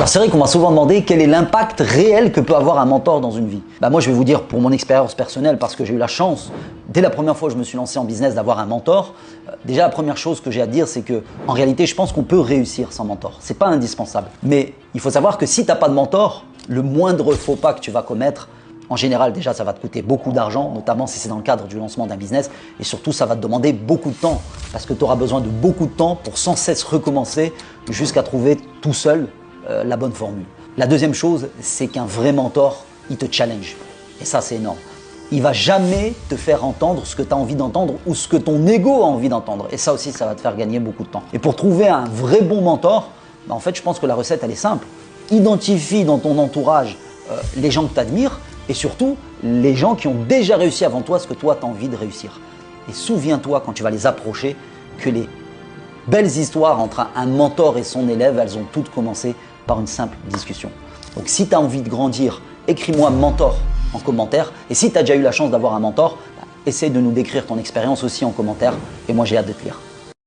Alors c'est vrai qu'on m'a souvent demandé quel est l'impact réel que peut avoir un mentor dans une vie. Moi je vais vous dire pour mon expérience personnelle, parce que j'ai eu la chance, dès la première fois où je me suis lancé en business, d'avoir un mentor. Déjà la première chose que j'ai à dire, c'est que en réalité je pense qu'on peut réussir sans mentor. C'est pas indispensable. Mais il faut savoir que si tu n'as pas de mentor, le moindre faux pas que tu vas commettre, en général, déjà, ça va te coûter beaucoup d'argent, notamment si c'est dans le cadre du lancement d'un business. Et surtout, ça va te demander beaucoup de temps parce que tu auras besoin de beaucoup de temps pour sans cesse recommencer jusqu'à trouver tout seul la bonne formule. La deuxième chose, c'est qu'un vrai mentor, il te challenge. Et ça, c'est énorme. Il va jamais te faire entendre ce que tu as envie d'entendre ou ce que ton ego a envie d'entendre. Et ça aussi, ça va te faire gagner beaucoup de temps. Et pour trouver un vrai bon mentor, en fait, je pense que la recette, elle est simple. Identifie dans ton entourage les gens que tu admires et surtout les gens qui ont déjà réussi avant toi ce que toi tu as envie de réussir. Et souviens-toi quand tu vas les approcher que les belles histoires entre un mentor et son élève, elles ont toutes commencé par une simple discussion. Donc si tu as envie de grandir, écris-moi mentor en commentaire. Et si tu as déjà eu la chance d'avoir un mentor, essaie de nous décrire ton expérience aussi en commentaire et moi j'ai hâte de te lire.